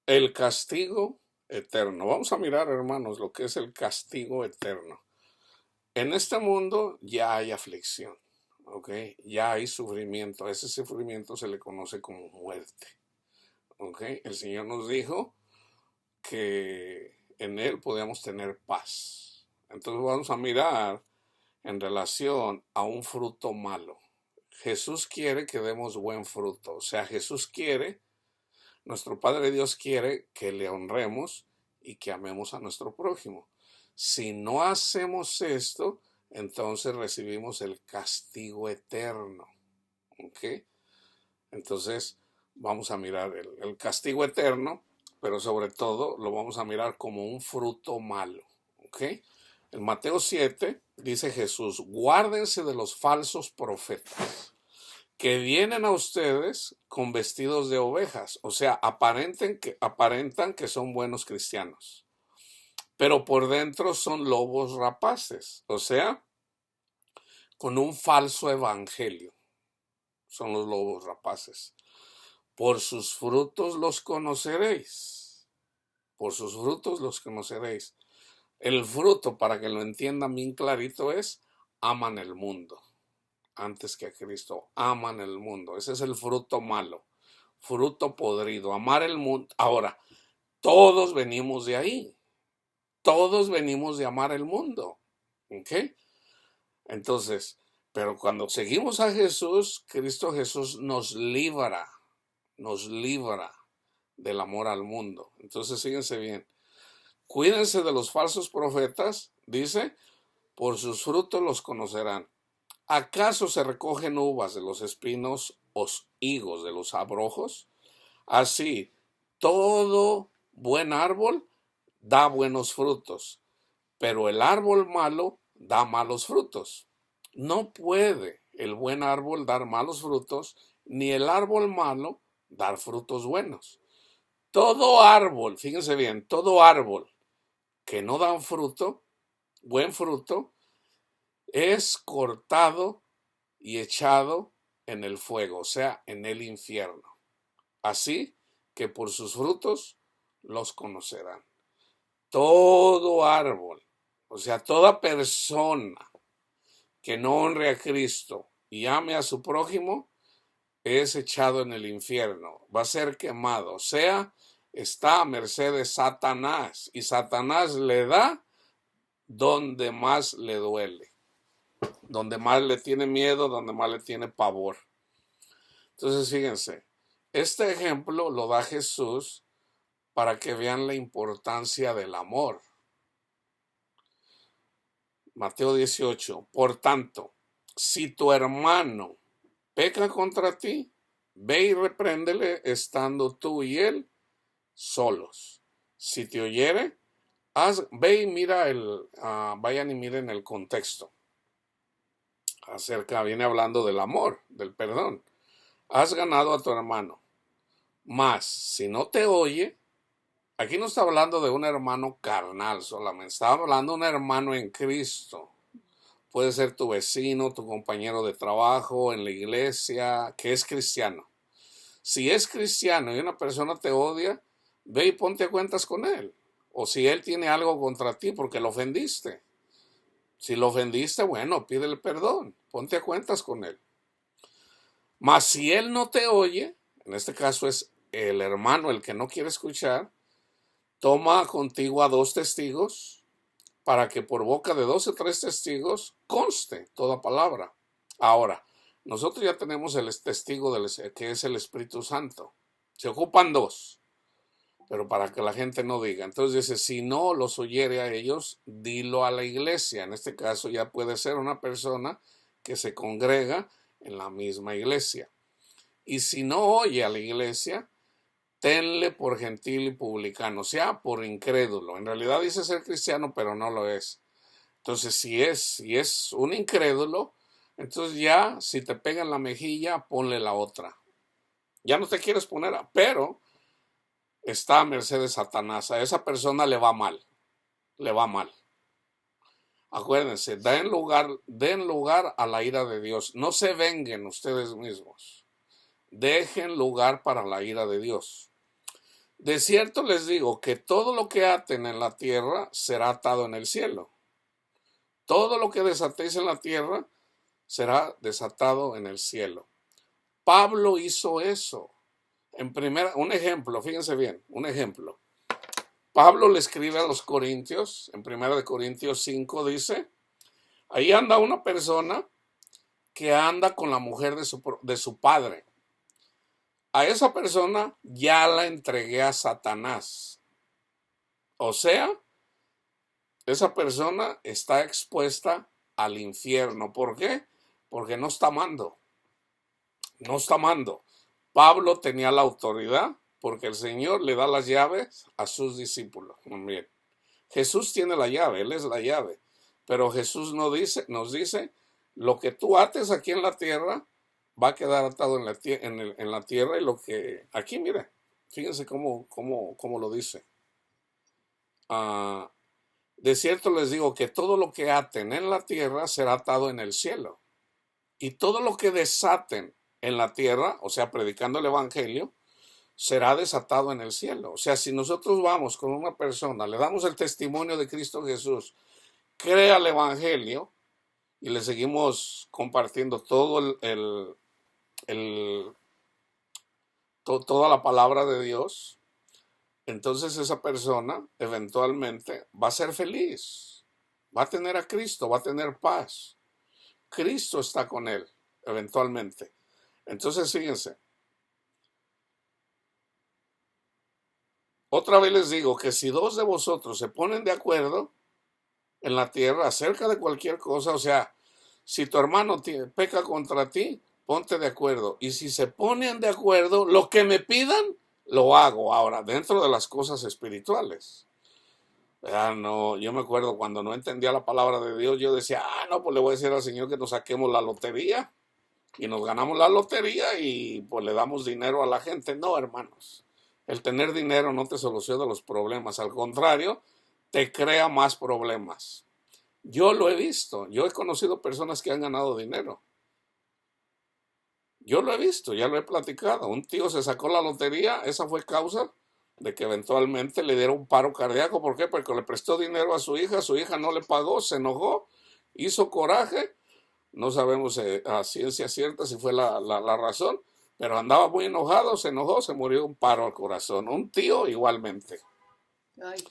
El castigo eterno. Vamos a mirar, hermanos, lo que es el castigo eterno. En este mundo ya hay aflicción, ¿ok? Ya hay sufrimiento. A ese sufrimiento se le conoce como muerte, ¿ok? El Señor nos dijo que en Él podíamos tener paz. Entonces vamos a mirar en relación a un fruto malo. Jesús quiere que demos buen fruto. O sea, nuestro Padre Dios quiere que le honremos y que amemos a nuestro prójimo. Si no hacemos esto, entonces recibimos el castigo eterno. ¿Ok? Entonces vamos a mirar el castigo eterno, pero sobre todo lo vamos a mirar como un fruto malo. ¿Ok? En Mateo 7 dice Jesús, guárdense de los falsos profetas que vienen a ustedes con vestidos de ovejas, o sea, aparentan que son buenos cristianos, pero por dentro son lobos rapaces, o sea, con un falso evangelio, son los lobos rapaces. Por sus frutos los conoceréis, por sus frutos los conoceréis. El fruto, para que lo entiendan bien clarito, es aman el mundo. Antes que a Cristo, aman el mundo. Ese es el fruto malo, fruto podrido, amar el mundo. Ahora, todos venimos de ahí, todos venimos de amar el mundo, ¿ok? Entonces, pero cuando seguimos a Jesús, Cristo Jesús nos libra del amor al mundo. Entonces, fíjense bien, cuídense de los falsos profetas, dice, por sus frutos los conocerán. ¿Acaso se recogen uvas de los espinos o higos de los abrojos? Así, todo buen árbol da buenos frutos, pero el árbol malo da malos frutos. No puede el buen árbol dar malos frutos, ni el árbol malo dar frutos buenos. Todo árbol, fíjense bien, todo árbol que no da un fruto, buen fruto, es cortado y echado en el fuego, o sea, en el infierno. Así que por sus frutos los conocerán. Todo árbol, o sea, toda persona que no honre a Cristo y ame a su prójimo, es echado en el infierno, va a ser quemado, o sea, está a merced de Satanás, y Satanás le da donde más le duele, donde más le tiene miedo, donde más le tiene pavor. Entonces, fíjense, este ejemplo lo da Jesús para que vean la importancia del amor. Mateo 18, por tanto, si tu hermano peca contra ti, ve y repréndele estando tú y él solos. Si te oyere, ve y mira vayan y miren el contexto. Viene hablando del amor, del perdón. Has ganado a tu hermano. Mas, si no te oye, aquí no está hablando de un hermano carnal solamente, está hablando de un hermano en Cristo. Puede ser tu vecino, tu compañero de trabajo, en la iglesia, que es cristiano. Si es cristiano y una persona te odia, ve y ponte a cuentas con él. O si él tiene algo contra ti porque lo ofendiste. Si lo ofendiste, bueno, pídele perdón, ponte a cuentas con él. Mas si él no te oye, en este caso es el hermano el que no quiere escuchar, toma contigo a 2 testigos para que por boca de 2 o 3 testigos conste toda palabra. Ahora, nosotros ya tenemos el testigo que es el Espíritu Santo. Se ocupan 2, pero para que la gente no diga. Entonces dice, si no los oyere a ellos, dilo a la iglesia. En este caso ya puede ser una persona que se congrega en la misma iglesia. Y si no oye a la iglesia, tenle por gentil y publicano, o sea, por incrédulo. En realidad dice ser cristiano, pero no lo es. Entonces, si es un incrédulo, entonces ya, si te pega en la mejilla, ponle la otra. Ya no te quieres poner, pero está a merced de Satanás. A esa persona le va mal, le va mal. Acuérdense, den lugar a la ira de Dios. No se venguen ustedes mismos. Dejen lugar para la ira de Dios. De cierto les digo que todo lo que aten en la tierra será atado en el cielo. Todo lo que desatéis en la tierra será desatado en el cielo. Pablo hizo eso. Un ejemplo, fíjense bien, un ejemplo. Pablo le escribe a los Corintios, en 1 Corintios 5 dice, ahí anda una persona que anda con la mujer de su padre. A esa persona ya la entregué a Satanás. O sea, esa persona está expuesta al infierno. ¿Por qué? Porque no está amando. No está amando. Pablo tenía la autoridad porque el Señor le da las llaves a sus discípulos. Bien. Jesús tiene la llave, Él es la llave. Pero Jesús nos dice, lo que tú ates aquí en la tierra va a quedar atado en la tierra y lo que... Aquí, mire, fíjense cómo lo dice. De cierto les digo que todo lo que aten en la tierra será atado en el cielo. Y todo lo que desaten en la tierra, o sea, predicando el evangelio, será desatado en el cielo. O sea, si nosotros vamos con una persona, le damos el testimonio de Cristo Jesús, crea el evangelio y le seguimos compartiendo toda la palabra de Dios, entonces esa persona eventualmente va a ser feliz, va a tener a Cristo, va a tener paz. Cristo está con él eventualmente. Entonces fíjense, otra vez les digo que si dos de vosotros se ponen de acuerdo en la tierra acerca de cualquier cosa, o sea, si tu hermano peca contra ti, ponte de acuerdo. Y si se ponen de acuerdo, lo que me pidan, lo hago. Ahora, dentro de las cosas espirituales. No, yo me acuerdo cuando no entendía la palabra de Dios, yo decía, no, pues le voy a decir al Señor que nos saquemos la lotería. Y nos ganamos la lotería y pues le damos dinero a la gente. No, hermanos. El tener dinero no te soluciona los problemas. Al contrario, te crea más problemas. Yo lo he visto. Yo he conocido personas que han ganado dinero. Yo lo he visto, ya lo he platicado. Un tío se sacó la lotería, esa fue causa de que eventualmente le diera un paro cardíaco. ¿Por qué? Porque le prestó dinero a su hija no le pagó, se enojó, hizo coraje. No sabemos a ciencia cierta si fue la razón, pero andaba muy enojado, se enojó, se murió de un paro al corazón. Un tío igualmente. Ay.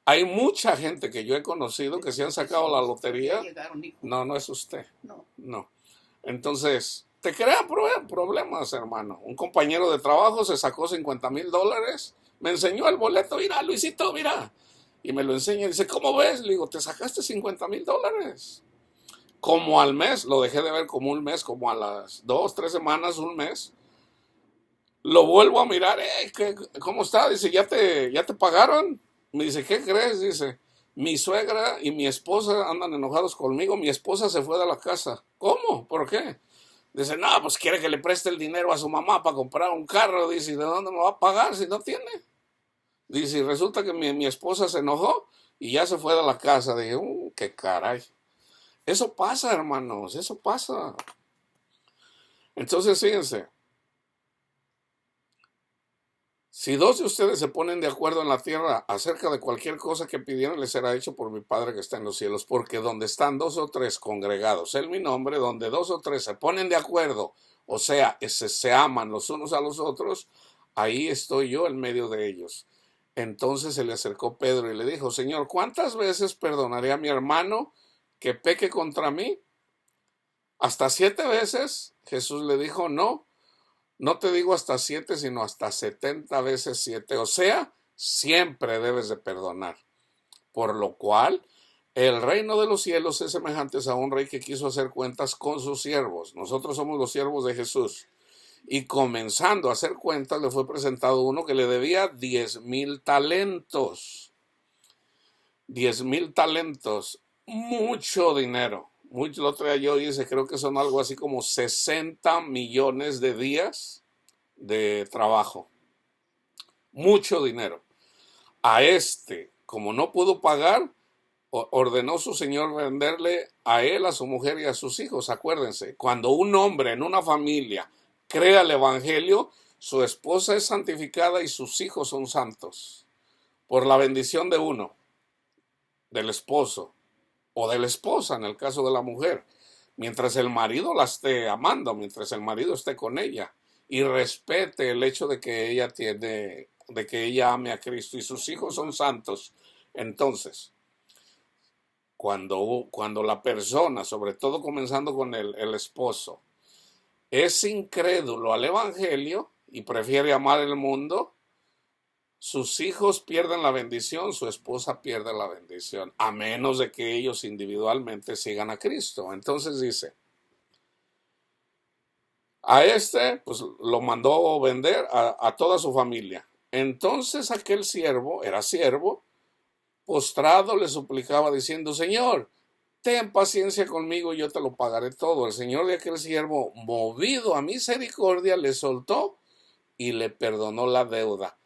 Hay mucha gente que yo he conocido que se han sacado la lotería. No, no es usted. No. Entonces, te crea problemas, hermano. Un compañero de trabajo se sacó $50,000. Me enseñó el boleto. Mira, Luisito, mira. Y me lo enseña y dice, ¿cómo ves? Le digo, te sacaste $50,000. Como al mes, lo dejé de ver como un mes, como a las 2, 3 semanas, un mes. Lo vuelvo a mirar, ¿cómo está? Dice, ¿ya te pagaron? Me dice, ¿qué crees? Dice, mi suegra y mi esposa andan enojados conmigo, mi esposa se fue de la casa. ¿Cómo? ¿Por qué? Dice, no, pues quiere que le preste el dinero a su mamá para comprar un carro. Dice, ¿de dónde me va a pagar si no tiene? Dice, y resulta que mi esposa se enojó y ya se fue de la casa. Dije, qué caray. Eso pasa, hermanos, eso pasa. Entonces, fíjense, si dos de ustedes se ponen de acuerdo en la tierra acerca de cualquier cosa que pidieran, les será hecho por mi Padre que está en los cielos, porque donde están 2 o 3 congregados en mi nombre, donde 2 o 3 se ponen de acuerdo, o sea, se aman los unos a los otros, ahí estoy yo en medio de ellos. Entonces se le acercó Pedro y le dijo, Señor, ¿cuántas veces perdonaré a mi hermano que peque contra mí? ¿Hasta 7 veces? Jesús le dijo, no. No te digo hasta 7, sino hasta 70 veces 7. O sea, siempre debes de perdonar. Por lo cual, el reino de los cielos es semejante a un rey que quiso hacer cuentas con sus siervos. Nosotros somos los siervos de Jesús. Y comenzando a hacer cuentas, le fue presentado uno que le debía 10,000 talentos. 10,000 talentos. Mucho dinero. El otro día yo hice, creo que son algo así como 60 millones de días de trabajo. Mucho dinero. A como no pudo pagar, ordenó su señor venderle a él, a su mujer y a sus hijos. Acuérdense, cuando un hombre en una familia crea el evangelio, su esposa es santificada y sus hijos son santos, por la bendición de uno, del esposo, o de la esposa en el caso de la mujer, mientras el marido la esté amando, mientras el marido esté con ella y respete el hecho de que ella ame a Cristo y sus hijos son santos. Entonces, cuando la persona, sobre todo comenzando con el esposo, es incrédulo al evangelio y prefiere amar el mundo, sus hijos pierden la bendición, su esposa pierde la bendición, a menos de que ellos individualmente sigan a Cristo. Entonces dice, a este pues lo mandó vender a toda su familia. Entonces aquel siervo, era siervo, postrado le suplicaba diciendo, Señor, ten paciencia conmigo y yo te lo pagaré todo. El señor de aquel siervo, movido a misericordia, le soltó y le perdonó la deuda.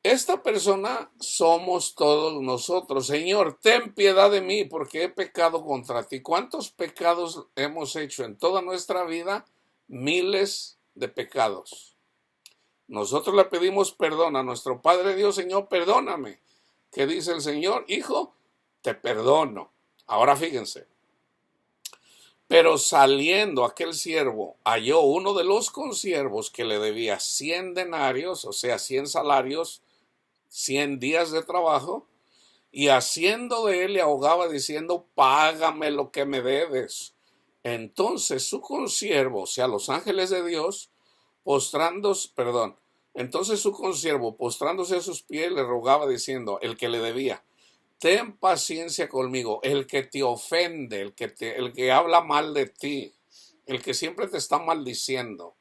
Esta persona somos todos nosotros. Señor, ten piedad de mí porque he pecado contra ti. ¿Cuántos pecados hemos hecho en toda nuestra vida? Miles de pecados. Nosotros le pedimos perdón a nuestro Padre Dios, Señor, perdóname. ¿Qué dice el Señor? Hijo, te perdono. Ahora fíjense. Pero saliendo aquel siervo, halló uno de los consiervos que le debía 100 denarios, o sea, 100 salarios, 100 días de trabajo, y haciendo de él le ahogaba diciendo, págame lo que me debes. Entonces su consiervo, o sea, los ángeles de Dios, entonces su consiervo, postrándose a sus pies, le rogaba diciendo, el que le debía, ten paciencia conmigo, el que te ofende, el que habla mal de ti, el que siempre te está maldiciendo,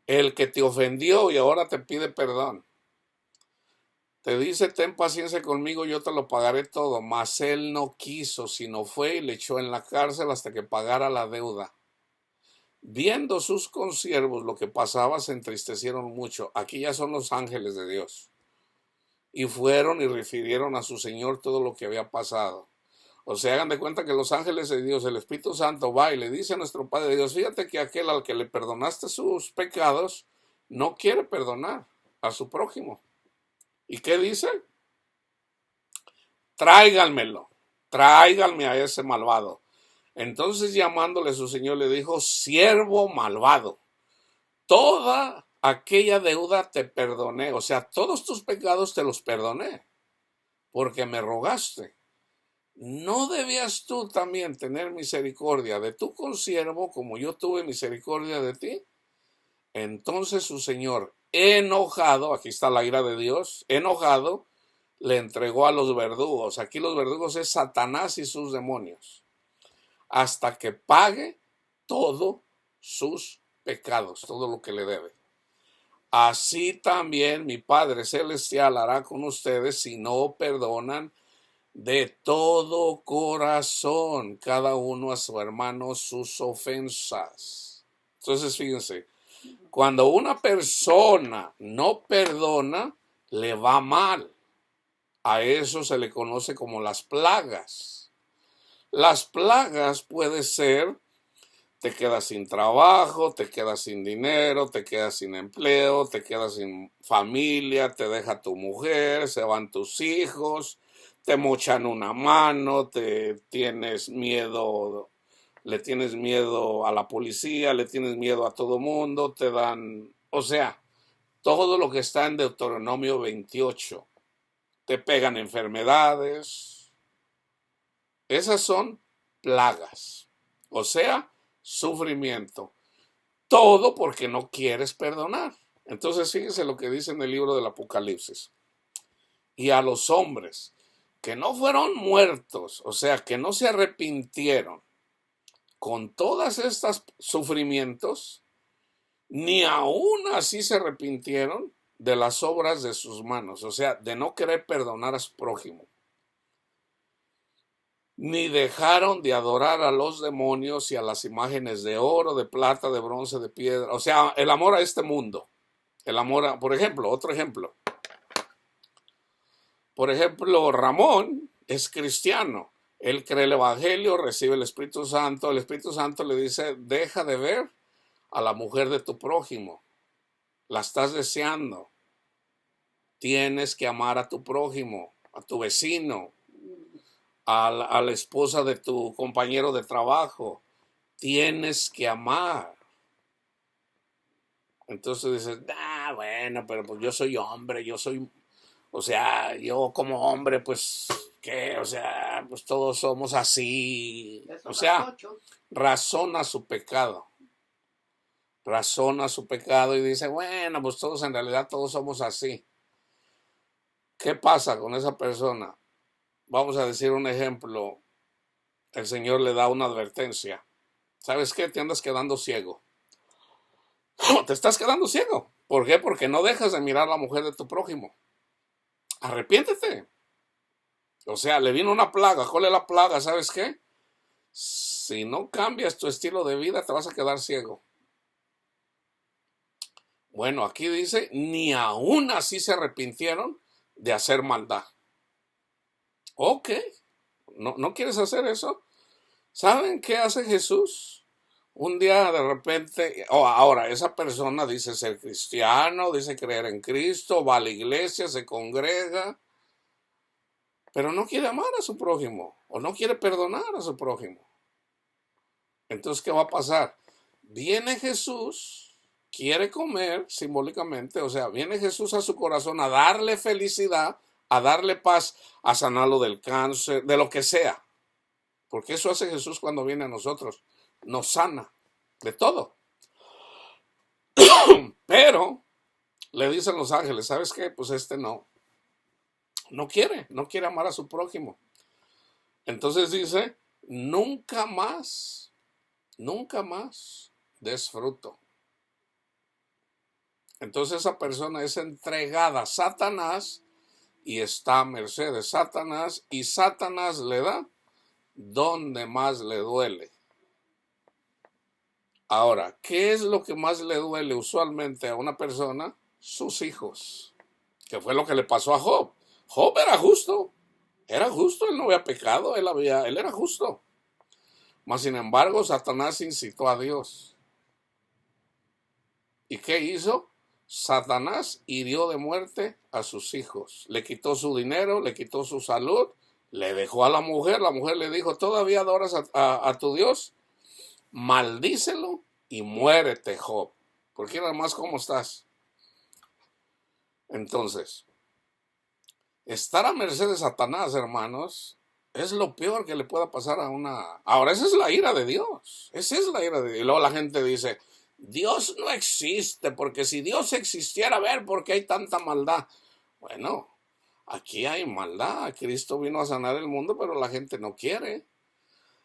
el que te ofendió y ahora te pide perdón. Te dice, ten paciencia conmigo, yo te lo pagaré todo. Mas él no quiso, sino fue y le echó en la cárcel hasta que pagara la deuda. Viendo sus consiervos lo que pasaba, se entristecieron mucho. Aquí ya son los ángeles de Dios. Y fueron y refirieron a su Señor todo lo que había pasado. O sea, hagan de cuenta que los ángeles de Dios, el Espíritu Santo va y le dice a nuestro Padre Dios, fíjate que aquel al que le perdonaste sus pecados, no quiere perdonar a su prójimo. ¿Y qué dice? Tráiganmelo, tráiganme a ese malvado. Entonces llamándole su señor le dijo, siervo malvado, toda aquella deuda te perdoné, o sea, todos tus pecados te los perdoné, porque me rogaste. ¿No debías tú también tener misericordia de tu consiervo como yo tuve misericordia de ti? Entonces su señor, enojado, aquí está la ira de Dios, enojado, le entregó a los verdugos. Aquí los verdugos es Satanás y sus demonios, hasta que pague todos sus pecados, todo lo que le debe. Así también mi Padre Celestial hará con ustedes si no perdonan de todo corazón cada uno a su hermano sus ofensas. Entonces fíjense, cuando una persona no perdona, le va mal. A eso se le conoce como las plagas. Las plagas puede ser, te quedas sin trabajo, te quedas sin dinero, te quedas sin empleo, te quedas sin familia, te deja tu mujer, se van tus hijos, te mochan una mano, le tienes miedo a la policía, le tienes miedo a todo mundo, te dan, o sea, todo lo que está en Deuteronomio 28. Te pegan enfermedades. Esas son plagas, o sea, sufrimiento. Todo porque no quieres perdonar. Entonces fíjense lo que dice en el libro del Apocalipsis. Y a los hombres que no fueron muertos, o sea, que no se arrepintieron con todas estas sufrimientos, ni aún así se arrepintieron de las obras de sus manos, o sea, de no querer perdonar a su prójimo, ni dejaron de adorar a los demonios y a las imágenes de oro, de plata, de bronce, de piedra, o sea, el amor a este mundo, el amor a, por ejemplo, otro ejemplo, Ramón es cristiano, él cree el evangelio, recibe el Espíritu Santo le dice, deja de ver a la mujer de tu prójimo, la estás deseando. Tienes que amar a tu prójimo, a tu vecino, a la esposa de tu compañero de trabajo. Tienes que amar. Entonces dices, bueno, pero pues yo soy hombre, o sea, yo como hombre, pues, ¿qué? O sea, pues todos somos así. O sea, razona su pecado. Razona su pecado y dice, bueno, pues todos en realidad todos somos así. ¿Qué pasa con esa persona? Vamos a decir un ejemplo. El Señor le da una advertencia. ¿Sabes qué? Te andas quedando ciego. No, te estás quedando ciego. ¿Por qué? Porque no dejas de mirar a la mujer de tu prójimo. Arrepiéntete. O sea, le vino una plaga. ¿Cuál es la plaga? ¿Sabes qué? Si no cambias tu estilo de vida, te vas a quedar ciego. Bueno, aquí dice, ni aún así se arrepintieron de hacer maldad. Ok, ¿no quieres hacer eso? ¿Saben qué hace Jesús? Un día de repente, ahora esa persona dice ser cristiano, dice creer en Cristo, va a la iglesia, se congrega, pero no quiere amar a su prójimo o no quiere perdonar a su prójimo. Entonces, ¿qué va a pasar? Viene Jesús, quiere comer simbólicamente, o sea, viene Jesús a su corazón a darle felicidad, a darle paz, a sanarlo del cáncer, de lo que sea. Porque eso hace Jesús cuando viene a nosotros. Nos sana de todo. Pero le dicen los ángeles, ¿sabes qué? Pues no quiere amar a su prójimo. Entonces dice, nunca más des fruto. Entonces esa persona es entregada a Satanás y está a merced de Satanás y Satanás le da donde más le duele. Ahora, ¿qué es lo que más le duele usualmente a una persona? Sus hijos. Que fue lo que le pasó a Job. Job era justo, él no había pecado, él era justo. Mas sin embargo, Satanás incitó a Dios. ¿Y qué hizo? Satanás hirió de muerte a sus hijos. Le quitó su dinero, le quitó su salud, le dejó a la mujer le dijo, ¿todavía adoras a tu Dios? Maldícelo y muérete, Job. Porque nada más, ¿cómo estás? Entonces, estar a merced de Satanás, hermanos, es lo peor que le pueda pasar a una... Ahora, esa es la ira de Dios. Esa es la ira de Dios. Y luego la gente dice, Dios no existe, porque si Dios existiera, a ver, ¿por qué hay tanta maldad? Bueno, aquí hay maldad. Cristo vino a sanar el mundo, pero la gente no quiere.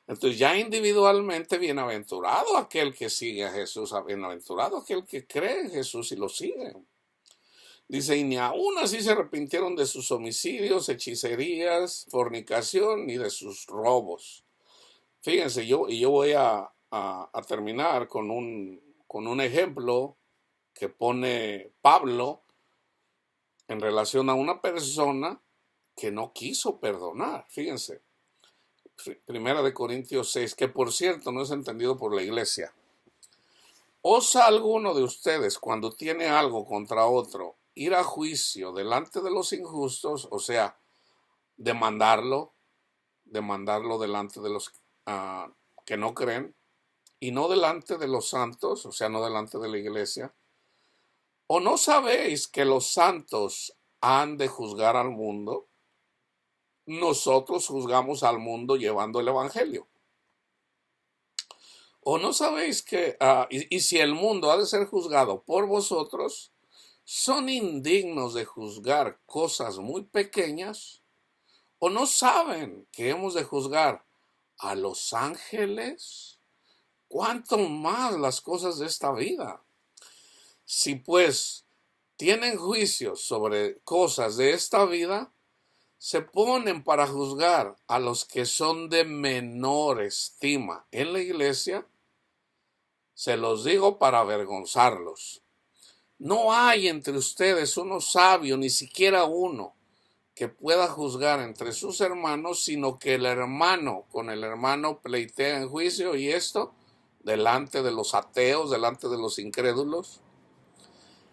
Entonces ya individualmente, bienaventurado aquel que sigue a Jesús, bienaventurado aquel que cree en Jesús y lo sigue. Dice, y ni aún así se arrepintieron de sus homicidios, hechicerías, fornicación y de sus robos. Fíjense, yo voy a terminar con un ejemplo que pone Pablo en relación a una persona que no quiso perdonar. Fíjense. Primera de Corintios 6, que por cierto no es entendido por la iglesia. ¿Osa alguno de ustedes, cuando tiene algo contra otro, ir a juicio delante de los injustos, o sea, demandarlo delante de los que no creen, y no delante de los santos, o sea, no delante de la iglesia? ¿O no sabéis que los santos han de juzgar al mundo? Nosotros juzgamos al mundo llevando el evangelio. ¿O no sabéis que, y si el mundo ha de ser juzgado por vosotros, son indignos de juzgar cosas muy pequeñas? ¿O no saben que hemos de juzgar a los ángeles? ¿Cuánto más las cosas de esta vida? Si pues tienen juicios sobre cosas de esta vida, se ponen para juzgar a los que son de menor estima en la iglesia. Se los digo para avergonzarlos. No hay entre ustedes uno sabio, ni siquiera uno, que pueda juzgar entre sus hermanos, sino que el hermano con el hermano pleitea en juicio, y esto delante de los ateos, delante de los incrédulos.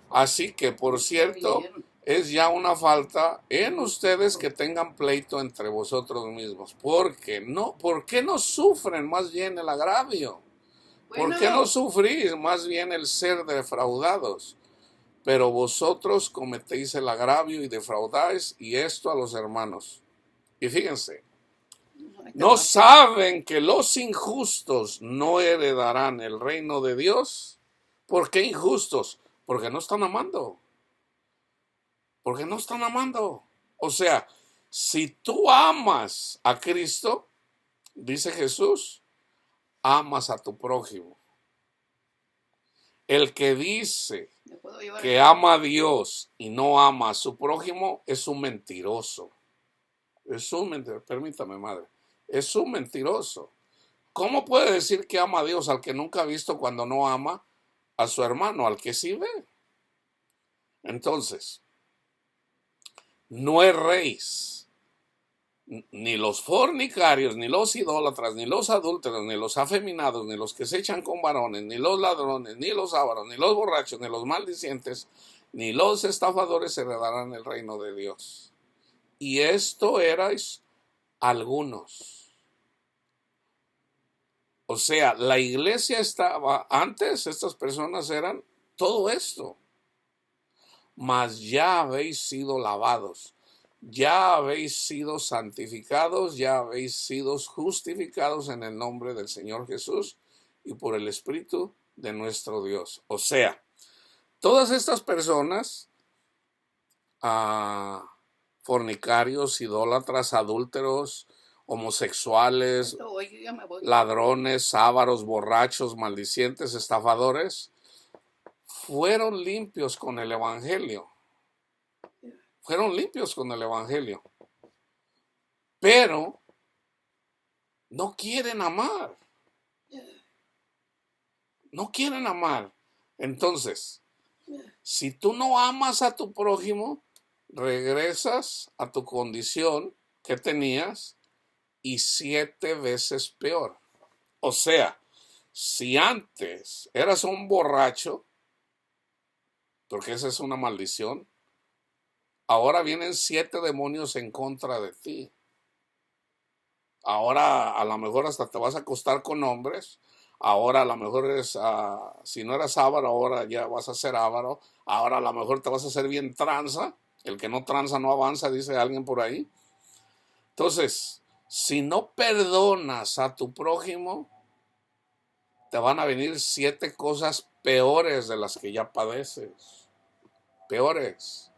Así que, por cierto, es ya una falta en ustedes que tengan pleito entre vosotros mismos. ¿Por qué no sufren más bien el agravio? ¿Por qué no sufrís más bien el ser defraudados? Pero vosotros cometéis el agravio y defraudáis, y esto a los hermanos. Y fíjense, ¿no saben que los injustos no heredarán el reino de Dios? ¿Por qué injustos? Porque no están amando. Porque no están amando. O sea, si tú amas a Cristo, dice Jesús, amas a tu prójimo. El que dice que ama a Dios y no ama a su prójimo es un mentiroso. Es un mentiroso. Permítame, madre. Es un mentiroso. ¿Cómo puede decir que ama a Dios al que nunca ha visto cuando no ama a su hermano, al que sí ve? Entonces, no erréis, ni los fornicarios, ni los idólatras, ni los adúlteros, ni los afeminados, ni los que se echan con varones, ni los ladrones, ni los ávaros, ni los borrachos, ni los maldicientes, ni los estafadores heredarán el reino de Dios. Y esto erais algunos. O sea, la iglesia estaba, antes estas personas eran todo esto. Mas ya habéis sido lavados, ya habéis sido santificados, ya habéis sido justificados en el nombre del Señor Jesús y por el Espíritu de nuestro Dios. O sea, todas estas personas, fornicarios, idólatras, adúlteros, homosexuales, ladrones, ávaros, borrachos, maldicientes, estafadores, fueron limpios con el Evangelio. Fueron limpios con el Evangelio. Pero no quieren amar. No quieren amar. Entonces, si tú no amas a tu prójimo, regresas a tu condición que tenías y 7 veces peor. O sea, si antes eras un borracho, porque esa es una maldición, ahora vienen 7 demonios en contra de ti. Ahora a lo mejor hasta te vas a acostar con hombres. Ahora a lo mejor eres, si no eras avaro, ahora ya vas a ser avaro. Ahora a lo mejor te vas a hacer bien tranza. El que no tranza no avanza, dice alguien por ahí. Entonces, si no perdonas a tu prójimo, te van a venir 7 cosas peores de las que ya padeces. Peores.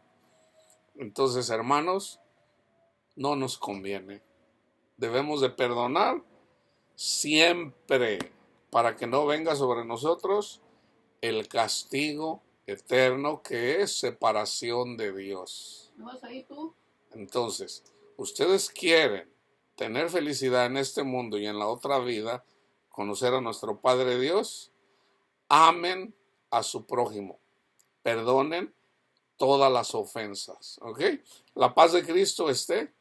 Entonces, hermanos, no nos conviene. Debemos de perdonar siempre para que no venga sobre nosotros el castigo eterno que es separación de Dios. ¿No vas ahí tú? Entonces, ustedes quieren tener felicidad en este mundo y en la otra vida, conocer a nuestro Padre Dios, amen a su prójimo, perdonen todas las ofensas, ¿ok? La paz de Cristo esté